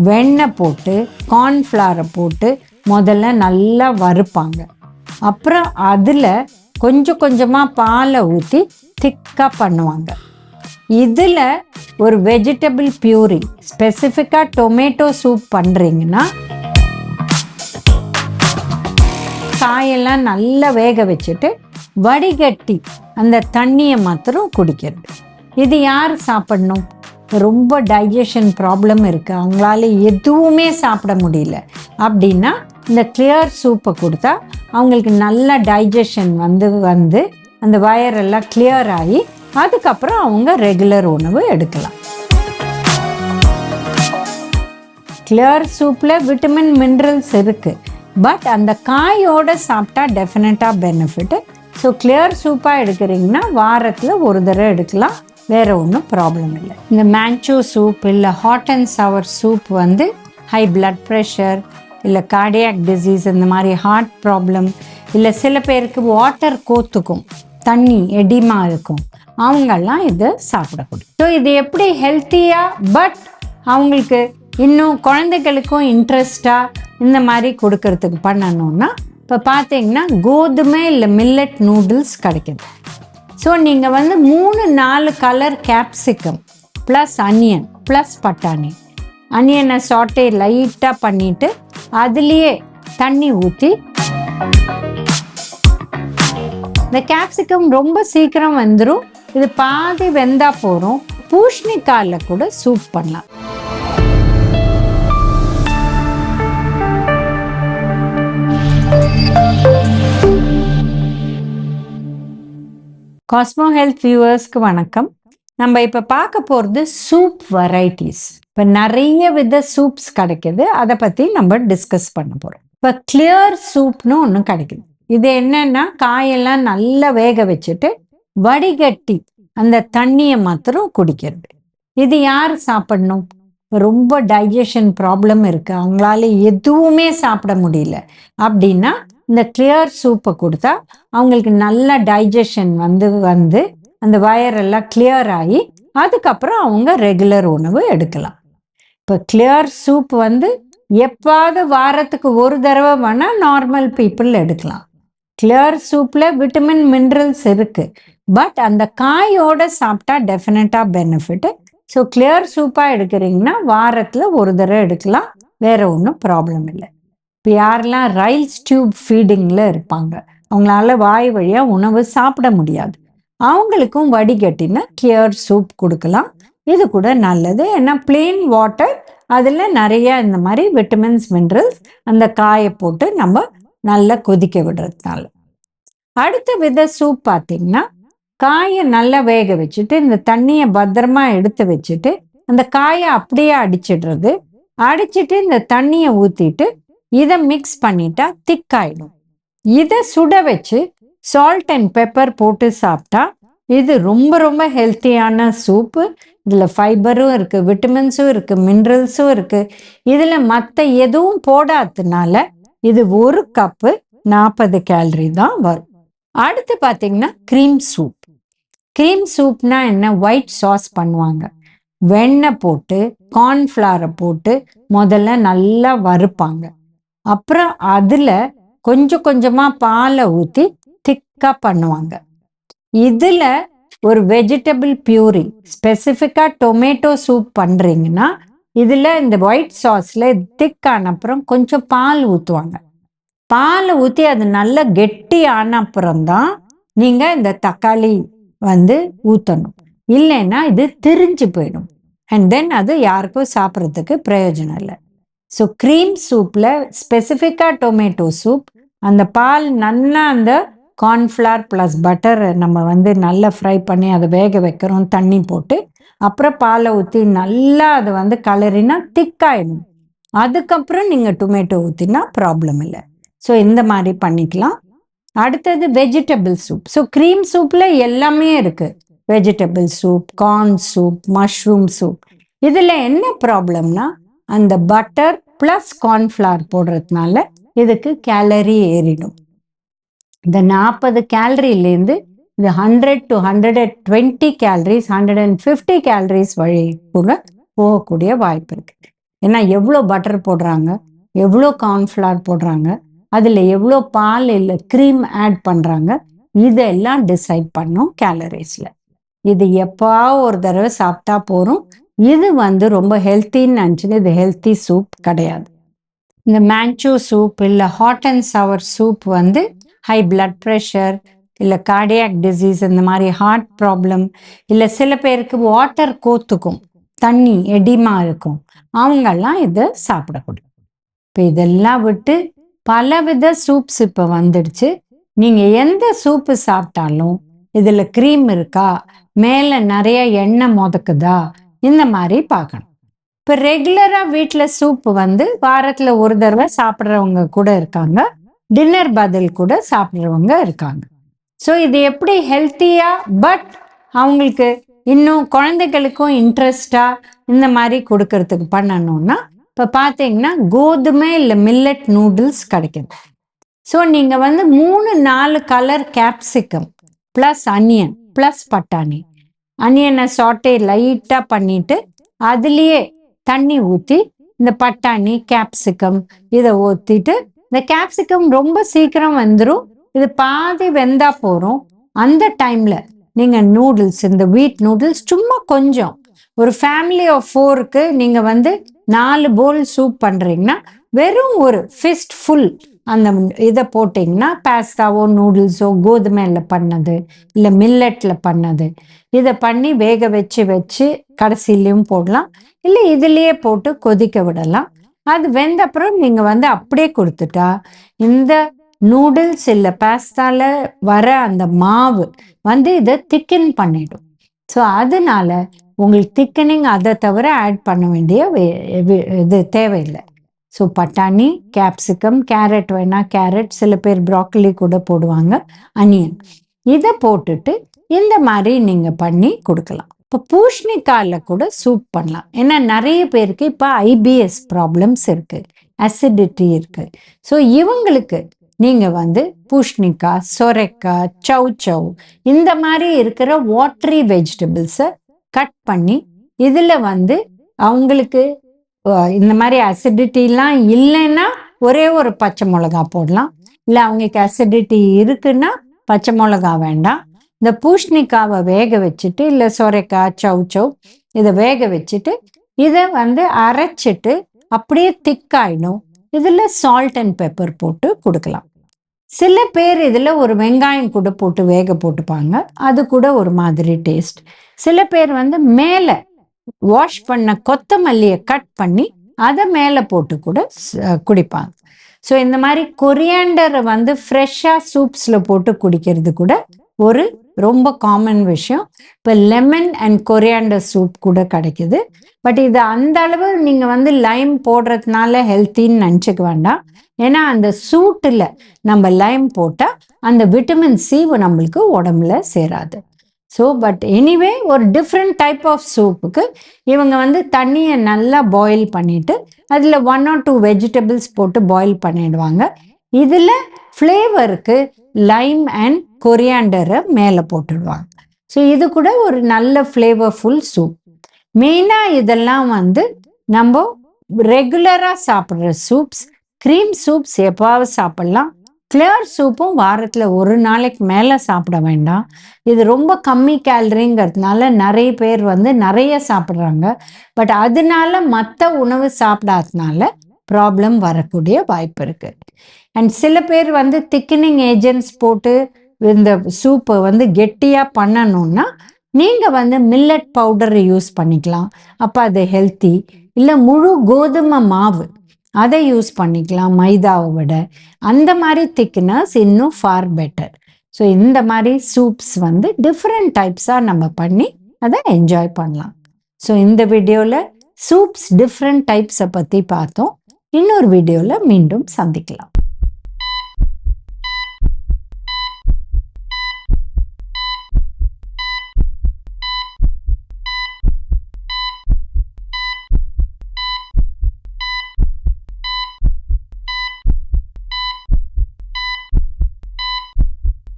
வெண்ணெய் போட்டு கார்ன்ஃப்ளவரை போட்டு முதல்ல நல்லா வறுப்பாங்க. அப்புறம் அதில் கொஞ்சம் கொஞ்சமாக பாலை ஊற்றி திக்காக பண்ணுவாங்க. இதில் ஒரு வெஜிடபிள் பியூரி, ஸ்பெசிஃபிக்காக டொமேட்டோ சூப் பண்ணுறீங்கன்னா காயெல்லாம் நல்லா வேக வச்சுட்டு வடிகட்டி அந்த தண்ணியை மாத்திரம் குடிக்கிறது. இது யார் சாப்பிடணும்? ரொம்ப டைஜஷன் ப்ராப்ளம் இருக்குது, அவங்களால எதுவுமே சாப்பிட முடியல அப்படின்னா இந்த கிளியர் சூப்பை கொடுத்தா அவங்களுக்கு நல்ல டைஜஷன் வந்து அந்த வயரெல்லாம் கிளியர் ஆகி அதுக்கப்புறம் அவங்க ரெகுலர் உணவு எடுக்கலாம். கிளியர் சூப்பில் விட்டமின் மினரல்ஸ் இருக்குது, பட் அந்த காயோடு சாப்பிட்டா டெஃபினட்டாக பெனிஃபிட்டு. ஸோ கிளியர் சூப்பாக எடுக்கிறீங்கன்னா வாரத்தில் ஒரு தடவை எடுக்கலாம், வேறு ஒன்றும் ப்ராப்ளம் இல்லை. இந்த மேன்ச்சோ சூப் இல்லை ஹாட் அண்ட் சவர் சூப் வந்து ஹை பிளட் ப்ரெஷர் இல்லை கார்டியாக் டிசீஸ், இந்த மாதிரி ஹார்ட் ப்ராப்ளம், இல்லை சில பேருக்கு வாட்டர் கோத்துக்கும், தண்ணி எடிமா இருக்கும், அவங்கெல்லாம் இது சாப்பிடக்கூடும். ஸோ இது எப்படி ஹெல்த்தியாக பட் அவங்களுக்கு இன்னும் குழந்தைகளுக்கும் இன்ட்ரெஸ்டாக இந்த மாதிரி கொடுக்கறதுக்கு பண்ணணுன்னா இப்போ பார்த்தீங்கன்னா கோதுமை இல்லை மில்லட் நூடுல்ஸ் கிடைக்குது. ஸோ நீங்கள் வந்து 3-4 colour capsicum plus onion plus பட்டாணி, அனியனை சாட்டே லைட்டாக பண்ணிவிட்டு அதுலேயே தண்ணி ஊற்றி, இந்த கேப்சிகம் ரொம்ப சீக்கிரம் வெந்துடும், இது பாதி வெந்தா போகிறோம். பூஷ்ணிக்காயில் கூட சூப் பண்ணலாம். காஸ்மோ ஹெல்த் வியூவர்ஸ்க்கு வணக்கம். நம்ம இப்போ பார்க்க போகிறது சூப் வெரைட்டிஸ். இப்போ நிறைய வித சூப்ஸ் கிடைக்குது, அதை பற்றி நம்ம டிஸ்கஸ் பண்ண போகிறோம். இப்போ கிளியர் சூப்னு ஒன்று கிடைக்குது. இது என்னன்னா காயெல்லாம் நல்லா வேக வச்சுட்டு வடிகட்டி அந்த தண்ணியை மாத்திரம் குடிக்கிறது. இது யார் சாப்பிடணும்? ரொம்ப டைஜஷன் ப்ராப்ளம் இருக்குது, அவங்களால எதுவுமே சாப்பிட முடியல அப்படின்னா இந்த கிளியர் சூப்பை கொடுத்தா அவங்களுக்கு நல்ல டைஜஷன் வந்து அந்த வயரெல்லாம் கிளியர் ஆகி அதுக்கப்புறம் அவங்க ரெகுலர் உணவு எடுக்கலாம். இப்போ கிளியர் சூப் வந்து எப்பாவது வாரத்துக்கு ஒரு தடவை வேணால் நார்மல் பீப்புள் எடுக்கலாம். கிளியர் சூப்பில் விட்டமின் மினரல்ஸ் இருக்குது, பட் அந்த காயோடு சாப்பிட்டா டெஃபினட்டாக பெனிஃபிட்டு. ஸோ கிளியர் சூப்பாக எடுக்கிறீங்கன்னா வாரத்தில் ஒரு தடவை எடுக்கலாம், வேறு ஒன்றும் ப்ராப்ளம் இல்லை. இப்போ யாரெல்லாம் ரைஸ் டியூப் ஃபீடிங்கில் இருப்பாங்க, அவங்களால வாய் வழியாக உணவு சாப்பிட முடியாது, அவங்களுக்கும் வடிகட்டின கிளியர் சூப் கொடுக்கலாம். இது கூட நல்லது, ஏன்னா பிளெயின் வாட்டர் அதில் நிறைய இந்த மாதிரி விட்டமின்ஸ் மினரல்ஸ் அந்த காயை போட்டு நம்ம நல்லா கொதிக்க விடுறதுனால. அடுத்த வித சூப் பார்த்தீங்கன்னா காயை நல்லா வேக வச்சுட்டு இந்த தண்ணியை பத்திரமா எடுத்து வச்சுட்டு அந்த காயை அப்படியே அடிச்சிட்டு இந்த தண்ணியை ஊற்றிட்டு இதை மிக்ஸ் பண்ணிட்டா திக்காயிடும். இதை சுட வச்சு சால்ட் அண்ட் பெப்பர் போட்டு சாப்பிட்டா இது ரொம்ப ரொம்ப ஹெல்த்தியான சூப்பு. இதில் ஃபைபரும் இருக்குது, விட்டமின்ஸும் இருக்குது, மினரல்ஸும் இருக்குது. இதில் மற்ற எதுவும் போடாததுனால இது 1 கப்பு 40 கேலரி தான் வரும். அடுத்து பார்த்தீங்கன்னா க்ரீம் சூப். க்ரீம் சூப்னா என்ன? ஒயிட் சாஸ் பண்ணுவாங்க, வெண்ணெய் போட்டு கார்ன்ஃப்ளவரை போட்டு முதல்ல நல்லா வறுப்பாங்க. அப்புறம் அதில் கொஞ்சம் கொஞ்சமாக பாலை ஊற்றி திக்காக பண்ணுவாங்க. இதில் ஒரு வெஜிடபிள் பியூரி, ஸ்பெசிஃபிக்காக டொமேட்டோ சூப் பண்ணுறீங்கன்னா இதில் இந்த ஒயிட் சாஸில் திக்கான அப்புறம் கொஞ்சம் பால் ஊற்றுவாங்க. பால் ஊற்றி அது நல்லா கெட்டி ஆன அப்புறம்தான் நீங்கள் இந்த தக்காளி ஊற்றணும், இல்லைன்னா இது திரிஞ்சு போயிடும். அண்ட் தென் அது யாருக்கும் சாப்பிட்றதுக்கு பிரயோஜனம் இல்லை. ஸோ க்ரீம் சூப்பில் ஸ்பெசிஃபிக்காக டொமேட்டோ சூப், அந்த பால் நல்லா அந்த கார்ன்ஃப்ளவர் ப்ளஸ் பட்டர் நம்ம நல்லா ஃப்ரை பண்ணி அதை வேக வைக்கிறோம் தண்ணி போட்டு, அப்புறம் பாலை ஊற்றி நல்லா அதை கலரினா திக்காயிடும். அதுக்கப்புறம் நீங்கள் டொமேட்டோ ஊற்றினா ப்ராப்ளம் இல்லை. ஸோ இந்த மாதிரி பண்ணிக்கலாம். அடுத்தது வெஜிடபிள் சூப். ஸோ க்ரீம் சூப்பில் எல்லாமே இருக்குது, vegetable soup, corn soup, mushroom soup. இதில் என்ன ப்ராப்ளம்னா அந்த பட்டர் ப்ளஸ் கார்ன்ஃப்ளவர் போடுறதுனால இதுக்கு கேலரி ஏறிடும். இந்த 40 கேலரியிலேருந்து இது 100 to 120 கேலரிஸ், 150 கேலரிஸ் வழி கூட போகக்கூடிய வாய்ப்பு இருக்குது. ஏன்னா எவ்வளோ பட்டர் போடுறாங்க, எவ்வளோ கார்ன்ஃப்ளவர் போடுறாங்க, அதில் எவ்வளோ பால் இல்லை க்ரீம் ஆட் பண்ணுறாங்க, இதெல்லாம் டிசைட் பண்ணும் கேலரிஸில். இது எப்போ ஒரு தடவை சாப்பிட்டா போகிறோம். இது வந்து ரொம்ப ஹெல்த்தின்னு நினச்சின்னு இது ஹெல்த்தி சூப் கிடையாது. இந்த மேன்ச்சோ சூப் இல்லை ஹாட் அண்ட் சவர் சூப் வந்து ஹை பிளட் ப்ரெஷர் இல்லை கார்டியாக் டிசீஸ், இந்த மாதிரி ஹார்ட் ப்ராப்ளம், இல்லை சில பேருக்கு வாட்டர் கோத்துக்கும், தண்ணி எடிமா இருக்கும், அவங்கெல்லாம் இதை சாப்பிடக்கூடாது. இப்போ இதெல்லாம் விட்டு பலவித சூப்ஸ் இப்போ வந்துடுச்சு. நீங்கள் எந்த சூப்பு சாப்பிட்டாலும் இதில் க்ரீம் இருக்கா, மேலே நிறைய எண்ணெய் முதக்குதா, இந்த மாதிரி பார்க்கணும். இப்போ ரெகுலராக வீட்டில் சூப்பு வந்து வாரத்தில் ஒரு தடவை சாப்பிட்றவங்க கூட இருக்காங்க, டின்னர் பதில் கூட சாப்பிட்றவங்க இருக்காங்க. ஸோ இது எப்படி ஹெல்த்தியாக பட் அவங்களுக்கு இன்னும் குழந்தைகளுக்கும் இன்ட்ரெஸ்டாக இந்த மாதிரி கொடுக்கறதுக்கு பண்ணணும்னா, இப்போ பார்த்தீங்கன்னா கோதுமை இல்லை மில்லட் நூடுல்ஸ் கிடைக்குது. ஸோ நீங்கள் வந்து 3-4 colour capsicum plus onion plus பட்டாணி, அனியனை சாட்டே லைட்டாக பண்ணிட்டு அதுலேயே தண்ணி ஊற்றி இந்த பட்டாணி கேப்சிகம் இதை ஊற்றிட்டு, இந்த கேப்சிகம் ரொம்ப சீக்கிரம் வந்துடும், இது பாதி வெந்தா போகிறோம். அந்த டைமில் நீங்கள் நூடுல்ஸ், இந்த வீட் நூடுல்ஸ் சும்மா கொஞ்சம், ஒரு ஃபேமிலி ஆஃப் 4க்கு நீங்கள் வந்து 4 போல் சூப் பண்ணுறீங்கன்னா வெறும் ஒரு ஃபிஸ்ட் ஃபுல் அந்த இதை போட்டிங்கன்னா, பாஸ்தாவோ நூடுல்ஸோ கோதுமையில் பண்ணது இல்லை மில்லட்டில் பண்ணது, இதை பண்ணி வேக வச்சு கடைசிலையும் போடலாம், இல்லை இதுலேயே போட்டு கொதிக்க விடலாம். அது வெந்த அப்புறம் நீங்கள் வந்து அப்படியே கொடுத்துட்டா இந்த நூடுல்ஸ் இல்லை பாஸ்தாவில் வர அந்த மாவு வந்து இதை திக்கன் பண்ணிடும். ஸோ அதனால உங்களுக்கு திக்கனிங் அதை தவிர ஆட் பண்ண வேண்டிய இது தேவையில்லை. ஸோ பட்டாணி, கேப்சிகம், கேரட் வேணா கேரட், சில பேர் ப்ராக்கலி கூட போடுவாங்க, அனியன், இதை போட்டுட்டு இந்த மாதிரி நீங்கள் பண்ணி கொடுக்கலாம். இப்போ பூஷ்ணிக்காயில் கூட சூப் பண்ணலாம். ஏன்னா நிறைய பேருக்கு இப்போ ஐபிஎஸ் ப்ராப்ளம்ஸ் இருக்குது, அசிடிட்டி இருக்குது. ஸோ இவங்களுக்கு நீங்கள் வந்து பூஷ்ணிக்காய், சொரைக்காய், சவ் இந்த மாதிரி இருக்கிற வாட்டரி வெஜிடபிள்ஸை கட் பண்ணி இதில் வந்து அவங்களுக்கு இந்த மாதிரி அசிடிட்டிலாம் இல்லைன்னா ஒரே ஒரு பச்சை மிளகா போடலாம், இல்லை அவங்களுக்கு அசிடிட்டி இருக்குன்னா பச்சை மிளகா வேண்டாம். இந்த பூஷ்ணிக்காவை வேக வச்சுட்டு இல்லை சொரைக்காய், சவ் இதை வேக வச்சுட்டு இதை வந்து அரைச்சிட்டு அப்படியே திக்காயிடும். இதில் சால்ட் அண்ட் பெப்பர் போட்டு கொடுக்கலாம். சில பேர் இதில் ஒரு வெங்காயம் கூட போட்டு வேக போட்டுப்பாங்க, அது கூட ஒரு மாதிரி டேஸ்ட். சில பேர் வந்து மேலே வாஷ் பண்ண கொத்தமல்லியை கட் பண்ணி அதை மேலே போட்டு கூட குடிப்பாங்க. ஸோ இந்த மாதிரி கொரியாண்டரை வந்து ஃப்ரெஷ்ஷாக சூப்ஸில் போட்டு குடிக்கிறது கூட ஒரு ரொம்ப காமன் விஷயம். இப்போ லெமன் அண்ட் கொரியாண்டர் சூப் கூட கிடைக்குது. பட் இது அந்த அளவு நீங்கள் வந்து லைம் போடுறதுனால ஹெல்த்தின்னு நினச்சிக்க வேண்டாம். ஏன்னா அந்த சூட்டில் நம்ம லைம் போட்டால் அந்த விட்டமின் சி நம்மளுக்கு உடம்புல சேராது. ஸோ பட் எனிவே ஒரு டிஃப்ரெண்ட் டைப் ஆஃப் சூப்புக்கு இவங்க வந்து தண்ணியை நல்லா பாயில் பண்ணிவிட்டு அதில் 1 or 2 வெஜிடபிள்ஸ் போட்டு பாயில் பண்ணிடுவாங்க. இதில் ஃப்ளேவருக்கு லைம் அண்ட் கொரியாண்டரை மேலே போட்டுடுவாங்க. ஸோ இது கூட ஒரு நல்ல ஃப்ளேவர்ஃபுல் சூப். மெயினாக இதெல்லாம் வந்து நம்ம ரெகுலராக சாப்பிட்ற சூப்ஸ். க்ரீம் சூப்ஸ் எப்பாவது சாப்பிட்லாம். கிளியர் சூப்பும் வாரத்தில் ஒரு நாளைக்கு மேலே சாப்பிட வேண்டாம். இது ரொம்ப கம்மி கேலரிங்கிறதுனால நிறைய பேர் வந்து நிறைய சாப்பிட்றாங்க. பட் அதனால மற்ற உணவு சாப்பிடாதனால ப்ராப்ளம் வரக்கூடிய வாய்ப்பு இருக்குது. அண்ட் சில பேர் வந்து திக்கனிங் ஏஜென்ட்ஸ் போட்டு இந்த சூப்பை வந்து கெட்டியாக பண்ணணுன்னா நீங்கள் வந்து மில்லட் பவுடர் யூஸ் பண்ணிக்கலாம், அப்போ அது ஹெல்த்தி. இல்லை முழு கோதுமை மாவு அதை யூஸ் பண்ணிக்கலாம் மைதாவை விட. அந்த மாதிரி திக்னஸ் இன்னும் ஃபார் பெட்டர். ஸோ இந்த மாதிரி சூப்ஸ் வந்து டிஃப்ரெண்ட் டைப்ஸாக நம்ம பண்ணி அதை என்ஜாய் பண்ணலாம். ஸோ இந்த வீடியோவில் சூப்ஸ் டிஃப்ரெண்ட் டைப்ஸை பற்றி பார்த்தோம். இன்னொரு வீடியோவில் மீண்டும் சந்திக்கலாம்.